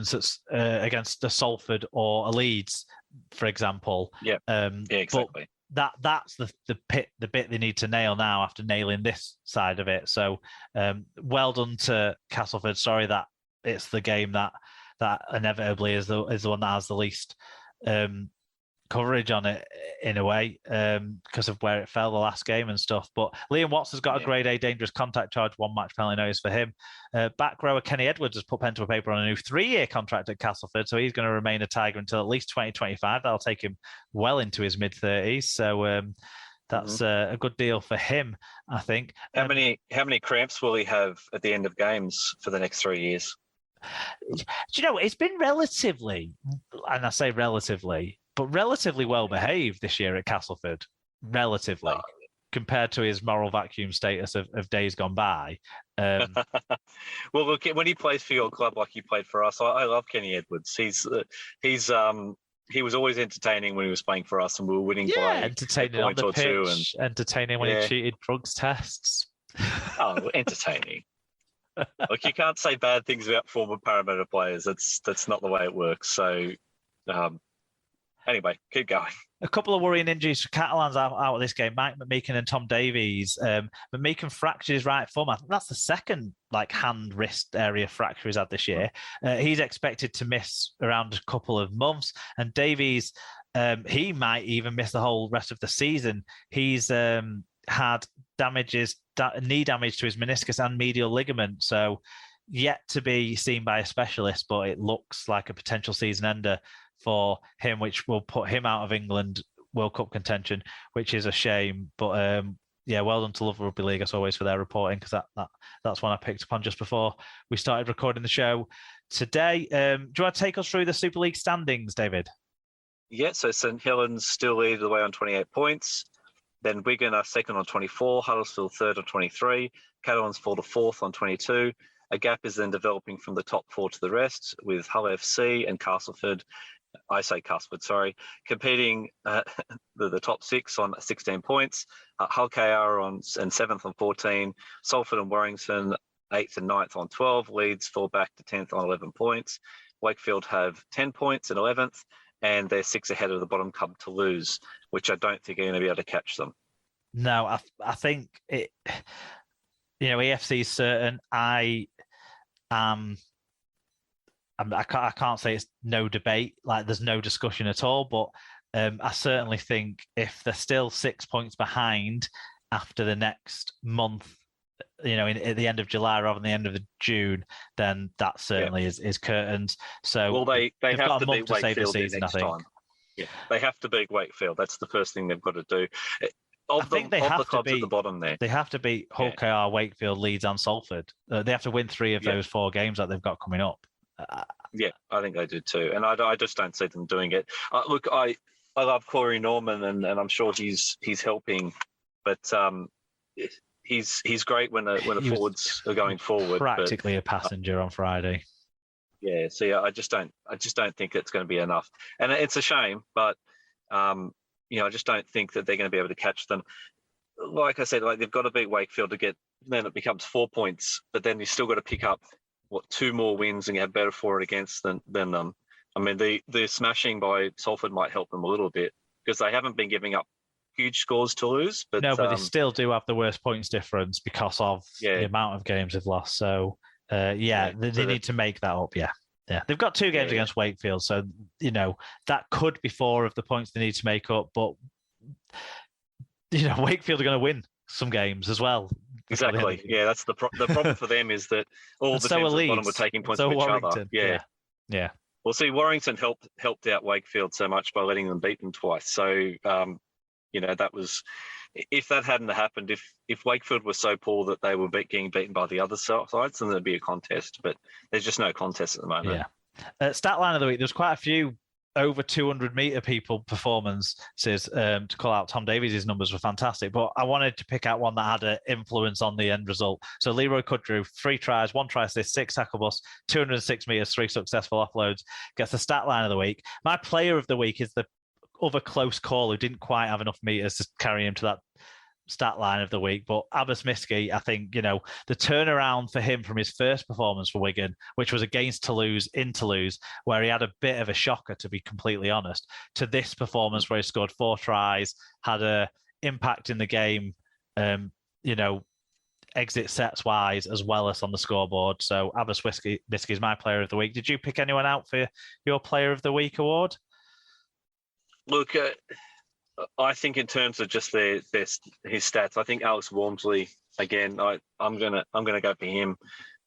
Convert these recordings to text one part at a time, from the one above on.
performance against a Salford or a Leeds, for example. Yeah, exactly. But that's the bit they need to nail now after nailing this side of it. So well done to Castleford. Sorry that it's the game that inevitably is the one that has the least coverage on it in a way because of where it fell the last game and stuff. But Liam Watts has got a grade A dangerous contact charge, 1 match penalty notice for him. Back rower Kenny Edwards has put pen to a paper on a new 3-year contract at Castleford, so he's going to remain a Tiger until at least 2025. That'll take him well into his mid-30s. So that's a good deal for him, I think. How many cramps will he have at the end of games for the next 3 years? Do you know, it's been relatively, and I say relatively, but relatively well behaved this year at Castleford, relatively, compared to his moral vacuum status of days gone by. Well, look, when he plays for your club like he played for us, I love Kenny Edwards. He was always entertaining when he was playing for us, and we were winning by entertaining a on point the or pitch, two. And entertaining when he cheated drugs tests. Oh, entertaining. Look, you can't say bad things about former Parramatta players. That's not the way it works. So, anyway, keep going. A couple of worrying injuries for Catalans out of this game. Mike McMeekin and Tom Davies. McMeekin fractured his right thumb. I think that's the second hand wrist area fracture he's had this year. He's expected to miss around a couple of months. And Davies, he might even miss the whole rest of the season. He's had knee damage to his meniscus and medial ligament. So yet to be seen by a specialist, but it looks like a potential season ender for him, which will put him out of England World Cup contention, which is a shame. But well done to Love Rugby League as always for their reporting, because that's one I picked up on just before we started recording the show today. Do you want to take us through the Super League standings, David? Yeah, so St Helens still lead the way on 28 points. Then Wigan are second on 24, Huddersfield third on 23, Catalans fall to fourth on 22. A gap is then developing from the top four to the rest, with Hull FC and Castleford, competing the top six on 16 points. Hull KR and seventh on 14, Salford and Warrington 8th and 9th on 12, Leeds fall back to 10th on 11 points. Wakefield have 10 points in 11th, and they're 6 ahead of the bottom club Toulouse, which I don't think are going to be able to catch them. No, I think it. EFC is certain. I can't say it's no debate. Like there's no discussion at all. But I certainly think if they're still 6 points behind after the next month, at the end of July rather than the end of June, then that certainly is curtains. So they have to beat Wakefield season, next time. Yeah, they have to beat Wakefield. That's the first thing they've got to do. I think they have to beat at the bottom there. They have to beat Hull KR, Wakefield, Leeds, and Salford. They have to win 3 of those 4 games that they've got coming up. I think they do too, and I just don't see them doing it. Look, I love Corey Norman, and I'm sure he's helping, but he's great when the forwards are going forward. Practically a passenger on Friday. Yeah, so I just don't think it's going to be enough, and it's a shame, but I just don't think that they're going to be able to catch them. Like I said, they've got to beat Wakefield to get. Then it becomes 4 points, but then you still got to pick up 2 more wins and have better for it against than them. I mean, the smashing by Salford might help them a little bit because they haven't been giving up huge scores to lose. But they still do have the worst points difference because of the amount of games they've lost. So they need to make that up. Yeah. They've got 2 games against Wakefield, so that could be 4 of the points they need to make up. But Wakefield are going to win some games as well. Exactly. Yeah, that's the problem for them is that all the teams at the bottom were taking points from each other. Yeah. Well, see, Warrington helped out Wakefield so much by letting them beat them twice. So, that was, if that hadn't happened, if Wakefield was so poor that they were getting beaten by the other sides, then there'd be a contest. But there's just no contest at the moment. Yeah. Stat line of the week, there's quite a few over 200-metre people performances to call out. Tom Davies' numbers were fantastic, but I wanted to pick out one that had an influence on the end result. So Leroy Kudrew, 3 tries, 1 try assist, 6 tackle busts, 206 metres, 3 successful offloads, gets the stat line of the week. My player of the week is the other close call who didn't quite have enough metres to carry him to that stat line of the week, but Abbas Miski, I think, the turnaround for him from his first performance for Wigan, which was against Toulouse in Toulouse, where he had a bit of a shocker, to be completely honest, to this performance where he scored 4 tries, had a impact in the game, exit sets wise as well as on the scoreboard. So Abbas Miski is my player of the week. Did you pick anyone out for your player of the week award? Look, I think in terms of just his stats, I think Alex Walmsley again. I'm gonna go for him.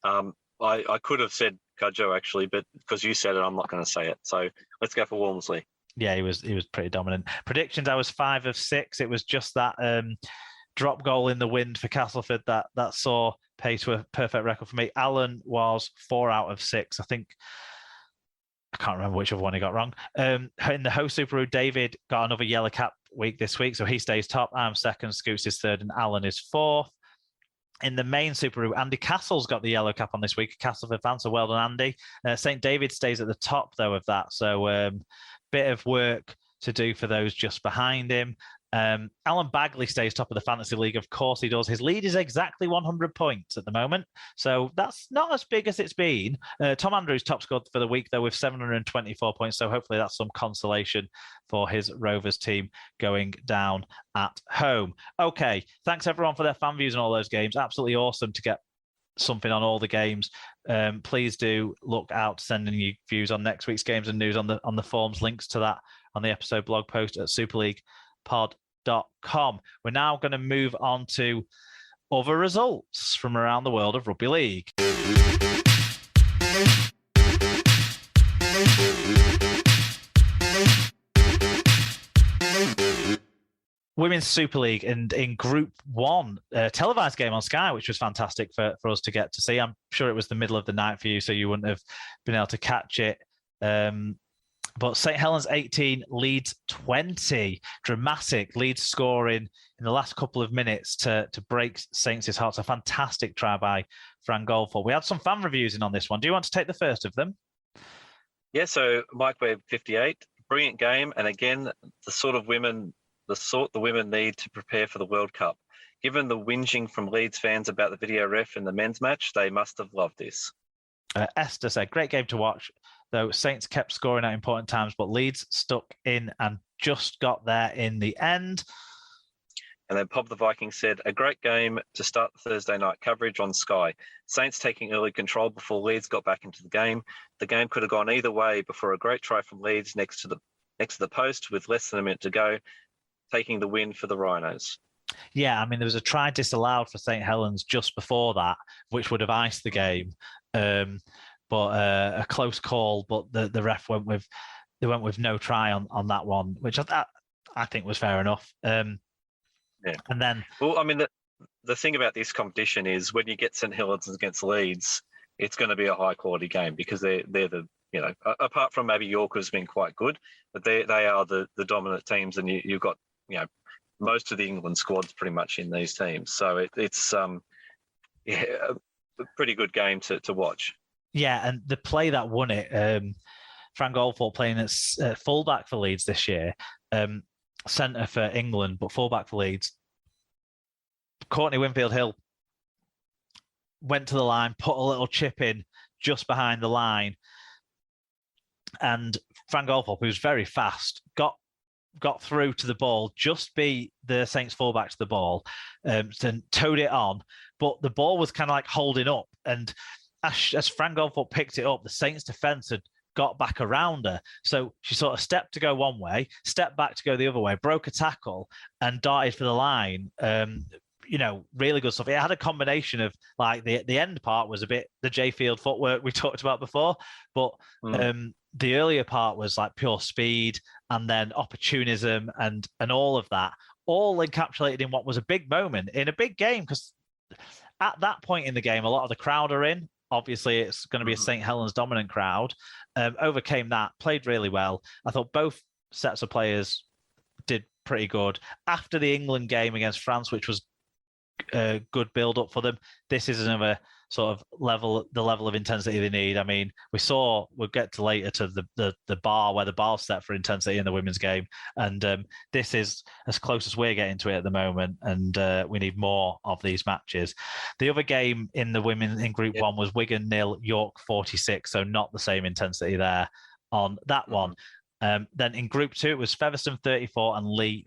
I could have said Cudjoe actually, but because you said it, I'm not going to say it. So let's go for Walmsley. Yeah, he was pretty dominant. Predictions: I was 5 of 6. It was just that drop goal in the wind for Castleford that saw pace to a perfect record for me. Alan was 4 out of 6. I think. I can't remember which other one he got wrong. In the host Super Roo, David got another yellow cap week this week, so he stays top. I'm second, Scoots is third, and Alan is fourth. In the main Super Roo, Andy Castle's got the yellow cap on this week. Castleford fan, so well done, Andy. St. David stays at the top, though, of that, so bit of work to do for those just behind him. Alan Bagley stays top of the Fantasy League. Of course he does. His lead is exactly 100 points at the moment, so that's not as big as it's been. Tom Andrews top scored for the week, though, with 724 points, so hopefully that's some consolation for his Rovers team going down at home. Okay, thanks everyone for their fan views and all those games. Absolutely awesome to get something on all the games. Please do look out sending you views on next week's games and news on the forums. Links to that on the episode blog post at superleaguepod.com. We're now going to move on to other results from around the world of rugby league. Women's Super League, and in Group 1, a televised game on Sky, which was fantastic for us to get to see. I'm sure it was the middle of the night for you, so you wouldn't have been able to catch it. But St. Helens 18, Leeds 20. Dramatic. Leeds scoring in the last couple of minutes to break Saints' hearts. A fantastic try by Fran Goldthorpe. We had some fan reviews in on this one. Do you want to take the first of them? Yeah, so Mike Webb 58. Brilliant game. And again, the sort the women need to prepare for the World Cup. Given the whinging from Leeds fans about the video ref in the men's match, they must have loved this. Esther said, great game to watch, though Saints kept scoring at important times, but Leeds stuck in and just got there in the end. And then Pop the Viking said, a great game to start the Thursday night coverage on Sky. Saints taking early control before Leeds got back into the game. The game could have gone either way before a great try from Leeds next to the post with less than a minute to go, taking the win for the Rhinos. Yeah, I mean, there was a try disallowed for St. Helens just before that, which would have iced the game. But a close call, but the ref went with no try on that one, which I think was fair enough. Yeah. And then, well, I mean, the thing about this competition is when you get St. Helens against Leeds, it's going to be a high quality game because they're the apart from maybe York has been quite good, but they are the dominant teams, and you've got most of the England squad's pretty much in these teams, so it's a pretty good game to watch. Yeah, and the play that won it, Fran Goldthorpe playing at fullback for Leeds this year, centre for England, but fullback for Leeds. Courtney Winfield-Hill went to the line, put a little chip in just behind the line, and Fran Goldthorpe, who's very fast, got through to the ball, just beat the Saints fullback to the ball, and towed it on, but the ball was kind of like holding up, and as Fran Goldthorpe picked it up, the Saints defence had got back around her. So she sort of stepped to go one way, stepped back to go the other way, broke a tackle and darted for the line. Really good stuff. It had a combination of like the end part was a bit the J Field footwork we talked about before, but the earlier part was like pure speed and then opportunism and all of that, all encapsulated in what was a big moment in a big game, because at that point in the game, a lot of the crowd are in. Obviously, it's going to be a St. Helens dominant crowd. Overcame that, played really well. I thought both sets of players did pretty good. After the England game against France, which was a good build-up for them, this is another sort of the level of intensity they need. I mean, we'll get to later to the bar where the bar's set for intensity in the women's game, and this is as close as we're getting to it at the moment, and we need more of these matches. The other game in the women in Group 1 was Wigan 0, York 46, so not the same intensity there on that one. Then in Group 2, it was Featherstone 34 and Lee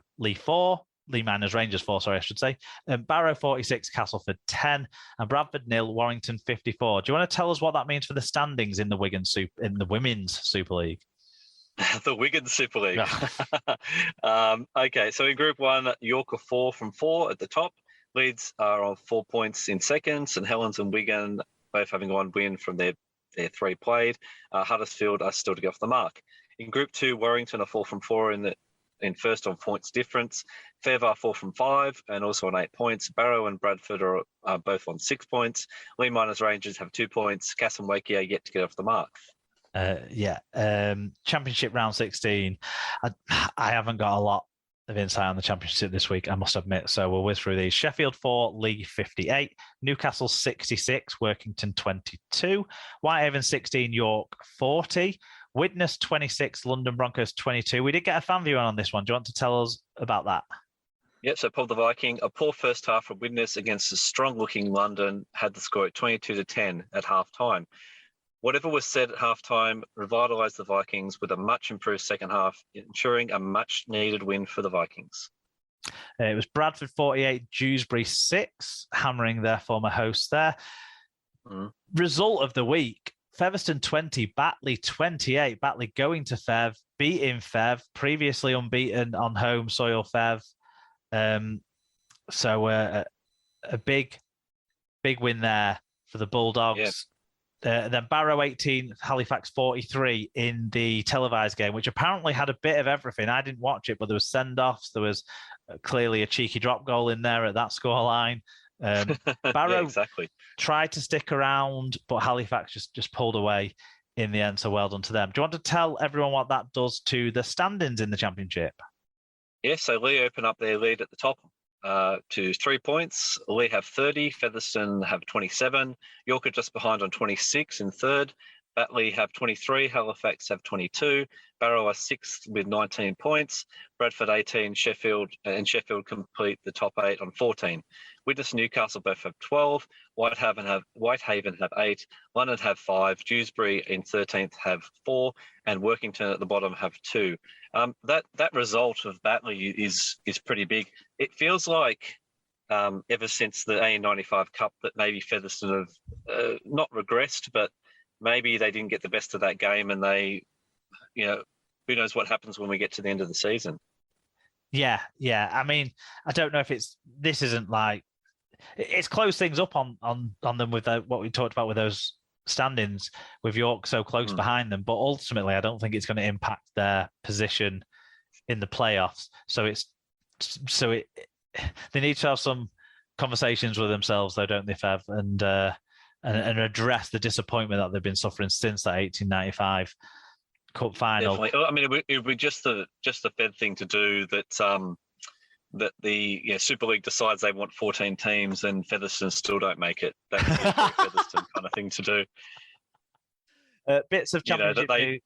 minus Rangers 4, sorry, I should say. Barrow 46, Castleford 10, and Bradford 0, Warrington 54. Do you want to tell us what that means for the standings in the Women's Super League? The Wigan Super League. Okay, so in Group 1, York are 4 from 4 at the top. Leeds are on 4 points in second. St Helens and Wigan both having one win from their 3 played. Huddersfield are still to go off the mark. In Group 2, Warrington are 4 from 4 in first on points difference. Fev are 4 from 5 and also on 8 points. Barrow and Bradford are both on 6 points. Lee Miners Rangers have 2 points. Cass and Wakey are yet to get off the mark. Championship round 16. I haven't got a lot of insight on the championship this week, I must admit. So we'll whiz through these. Sheffield 4, Leigh 58, Newcastle 66, Workington 22, Whitehaven 16, York 40, Widnes 26, London Broncos 22. We did get a fan view on this one. Do you want to tell us about that? Yeah, so Paul the Viking, a poor first half from Widnes against a strong-looking London, had the score at 22-10 at half-time. Whatever was said at half-time revitalised the Vikings with a much-improved second half, ensuring a much-needed win for the Vikings. It was Bradford 48, Dewsbury 6, hammering their former hosts there. Result of the week, Featherstone 20, Batley 28. Batley going to Fev, beating Fev, previously unbeaten on home soil Fev. So a big win there for the Bulldogs. Yeah. Then Barrow 18, Halifax 43 in the televised game, which apparently had a bit of everything. I didn't watch it, but there was send-offs. There was clearly a cheeky drop goal in there at that scoreline. Barrow tried to stick around, but Halifax just pulled away in the end, so well done to them. Do you want to tell everyone what that does to the standings in the championship? Yes, so Lee open up their lead at the top to 3 points. Lee have 30, Featherstone have 27, York are just behind on 26 in third, Batley have 23, Halifax have 22, Barrow are 6th with 19 points, Bradford 18, Sheffield complete the top 8 on 14. Widnes and Newcastle both have 12, Whitehaven have 8, London have 5, Dewsbury in 13th have 4, and Workington at the bottom have 2. That result of Batley is pretty big. It feels like ever since the A95 Cup that maybe Featherstone have not regressed, but maybe they didn't get the best of that game, and they, who knows what happens when we get to the end of the season. Yeah. I mean, I don't know if this isn't like, it's closed things up on them with what we talked about with those standings, with York so close behind them. But ultimately, I don't think it's going to impact their position in the playoffs. So they need to have some conversations with themselves, though, don't they, Fev? And address the disappointment that they've been suffering since that 1895 Cup final. Definitely. I mean, it would be just the Fed thing to do that the Super League decides they want 14 teams and Featherstone still don't make it. That's a Featherstone kind of thing to do. Bits of championship news.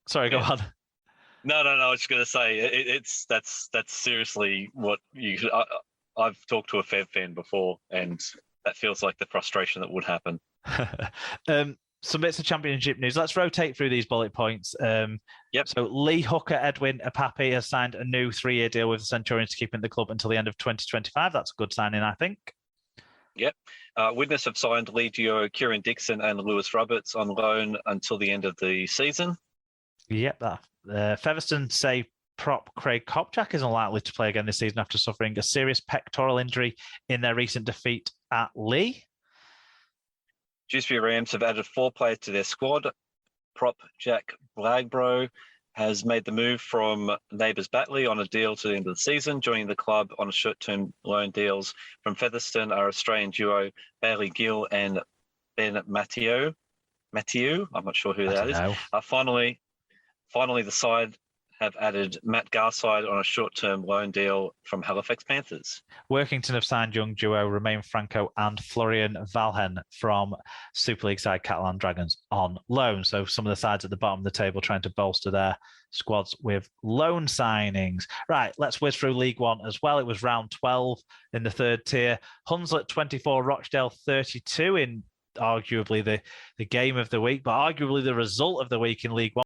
Sorry, go on. No. I was just going to say that's seriously what I've talked to a Fev fan before, and that feels like the frustration that would happen. Some bits of championship news. Let's rotate through these bullet points. Yep. So Lee hooker Edwin Apapi has signed a new 3-year deal with the Centurions to keep him at the club until the end of 2025. That's a good signing, I think. Yep. Widnes have signed Lee duo Kieran Dixon and Lewis Roberts on loan until the end of the season. Yep. Featherstone say prop Craig Kopchak is unlikely to play again this season after suffering a serious pectoral injury in their recent defeat at Lee. Dewsbury Rams have added 4 players to their squad. Prop Jack Blagbro has made the move from Neighbours Batley on a deal to the end of the season, joining the club on a short-term loan deals. From Featherstone are Australian duo Bailey Gill and Ben Mathieu. I'm not sure who that is. Finally, the side have added Matt Garside on a short-term loan deal from Halifax Panthers. Workington have signed young duo Romain Franco and Florian Valhen from Super League side Catalan Dragons on loan. So some of the sides at the bottom of the table trying to bolster their squads with loan signings. Right, let's whiz through League One as well. It was round 12 in the third tier. Hunslet 24, Rochdale 32 in arguably the game of the week, but arguably the result of the week in League One.